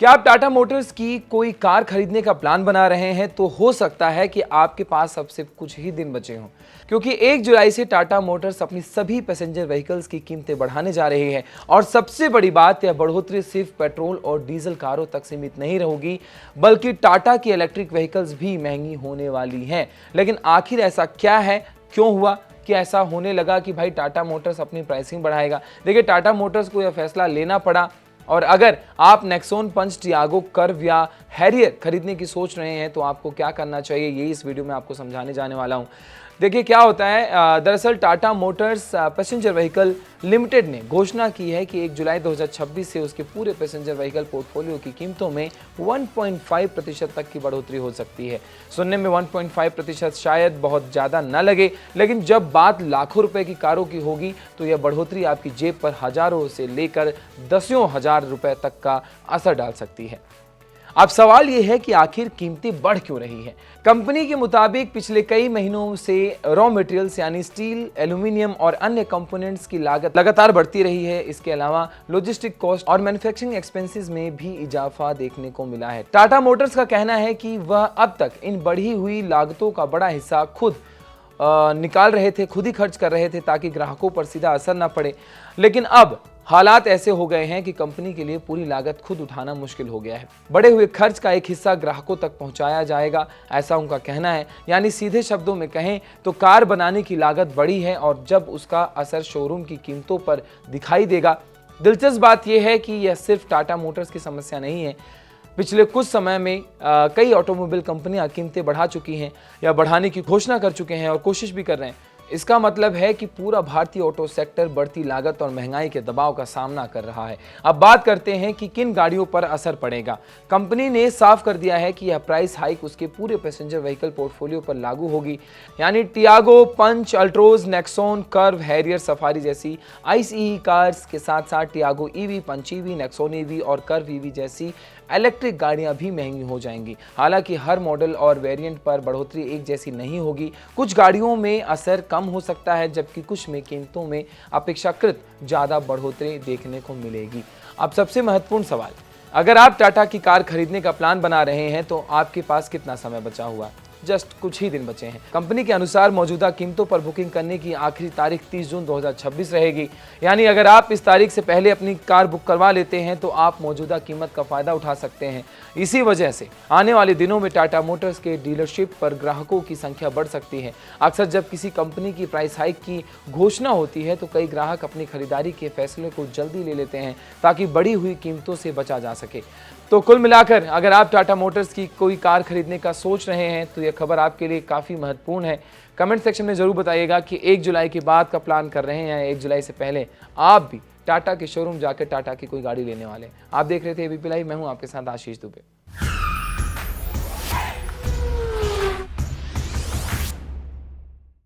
क्या आप टाटा मोटर्स की कोई कार खरीदने का प्लान बना रहे हैं तो हो सकता है कि आपके पास अब सिर्फ कुछ ही दिन बचे हों, क्योंकि 1 जुलाई से टाटा मोटर्स अपनी सभी पैसेंजर व्हीकल्स की कीमतें बढ़ाने जा रही है। और सबसे बड़ी बात, यह बढ़ोतरी सिर्फ पेट्रोल और डीजल कारों तक सीमित नहीं रहेगी, बल्कि टाटा की इलेक्ट्रिक व्हीकल्स भी महंगी होने वाली हैं। लेकिन आखिर ऐसा क्या है, क्यों हुआ कि ऐसा होने लगा कि भाई टाटा मोटर्स अपनी प्राइसिंग बढ़ाएगा? देखिए, टाटा मोटर्स को यह फैसला लेना पड़ा। और अगर आप नेक्सॉन पंच, टियागो, कर्व या हैरियर खरीदने की सोच रहे हैं तो आपको क्या करना चाहिए, ये इस वीडियो में आपको समझाने जाने वाला हूं। देखिए क्या होता है, दरअसल Tata Motors passenger vehicle limited ने घोषणा की है कि 1 जुलाई 2026 से उसके पूरे पैसेंजर व्हीकल पोर्टफोलियो की कीमतों में 1.5% तक की बढ़ोतरी हो सकती है। सुनने में 1.5% शायद बहुत ज़्यादा न लगे, लेकिन जब बात लाखों रुपए की कारों की होगी तो यह बढ़ोतरी आपकी जेब पर हजारों से लेकर दसियों हजार रुपए तक का असर डाल सकती है। अब सवाल यह है कि आखिर कीमतें बढ़ क्यों रही हैं? कंपनी के मुताबिक पिछले कई महीनों से रॉ मटेरियल्स यानी स्टील, एल्यूमिनियम और अन्य कंपोनेंट्स की लागत लगातार बढ़ती रही है। इसके अलावा लॉजिस्टिक कॉस्ट और मैन्युफैक्चरिंग एक्सपेंसेस में भी इजाफा देखने को मिला है। टाटा मोटर्स का कहना है कि वह अब तक इन बढ़ी हुई लागतों का बड़ा हिस्सा खुद निकाल रहे थे, खुद ही खर्च कर रहे थे ताकि ग्राहकों पर सीधा असर न पड़े। लेकिन अब हालात ऐसे हो गए हैं कि कंपनी के लिए पूरी लागत खुद उठाना मुश्किल हो गया है। बढ़े हुए खर्च का एक हिस्सा ग्राहकों तक पहुंचाया जाएगा, ऐसा उनका कहना है। यानी सीधे शब्दों में कहें तो कार बनाने की लागत बढ़ी है और जब उसका असर शोरूम की कीमतों पर दिखाई देगा। दिलचस्प बात यह है कि यह सिर्फ टाटा मोटर्स की समस्या नहीं है। पिछले कुछ समय में कई ऑटोमोबाइल कंपनियां कीमतें बढ़ा चुकी हैं या बढ़ाने की घोषणा कर चुके हैं और कोशिश भी कर रहे हैं। इसका मतलब है कि पूरा भारतीय ऑटो सेक्टर बढ़ती लागत और महंगाई के दबाव का सामना कर रहा है। अब बात करते हैं कि किन गाड़ियों पर असर पड़ेगा। कंपनी ने साफ कर दिया है कि यह प्राइस हाइक उसके पूरे पैसेंजर व्हीकल पोर्टफोलियो पर लागू होगी। यानी Tiago, Punch, Altroz, Nexon, Curvv, Harrier, Safari जैसी आईसीई कार्स के साथ साथ Tiago EV, Punch EV, Nexon EV और कर्व ईवी जैसी इलेक्ट्रिक गाड़ियां भी महंगी हो जाएंगी। हालांकि हर मॉडल और वेरिएंट पर बढ़ोतरी एक जैसी नहीं होगी। कुछ गाड़ियों में असर कम हो सकता है, जबकि कुछ में कीमतों में अपेक्षाकृत ज़्यादा बढ़ोतरी देखने को मिलेगी। अब सबसे महत्वपूर्ण सवाल, अगर आप टाटा की कार खरीदने का प्लान बना रहे हैं तो आपके पास कितना समय बचा हुआ? जस्ट कुछ ही दिन बचे हैं। कंपनी के अनुसार मौजूदा कीमतों पर बुकिंग करने की आखिरी तारीख 30 जून 2026 रहेगी। यानी अगर आप इस तारीख से पहले अपनी कार बुक करवा लेते हैं तो आप मौजूदा कीमत का फायदा उठा सकते हैं। इसी वजह से आने वाले दिनों में टाटा मोटर्स के डीलरशिप पर ग्राहकों की संख्या बढ़ सकती है। अक्सर जब किसी कंपनी की प्राइस हाइक की घोषणा होती है तो कई ग्राहक अपनी खरीदारी के फैसले को जल्दी ले लेते हैं ताकि बढ़ी हुई कीमतों से बचा जा सके। तो कुल मिलाकर अगर आप टाटा मोटर्स की कोई कार खरीदने का सोच रहे हैं तो यह खबर आपके लिए काफ़ी महत्वपूर्ण है। कमेंट सेक्शन में ज़रूर बताइएगा कि 1 जुलाई के बाद का प्लान कर रहे हैं या 1 जुलाई से पहले आप भी टाटा के शोरूम जाकर टाटा की कोई गाड़ी लेने वाले हैं। आप देख रहे थे एबीपी लाइव, मैं हूं आपके साथ आशीष दुबे।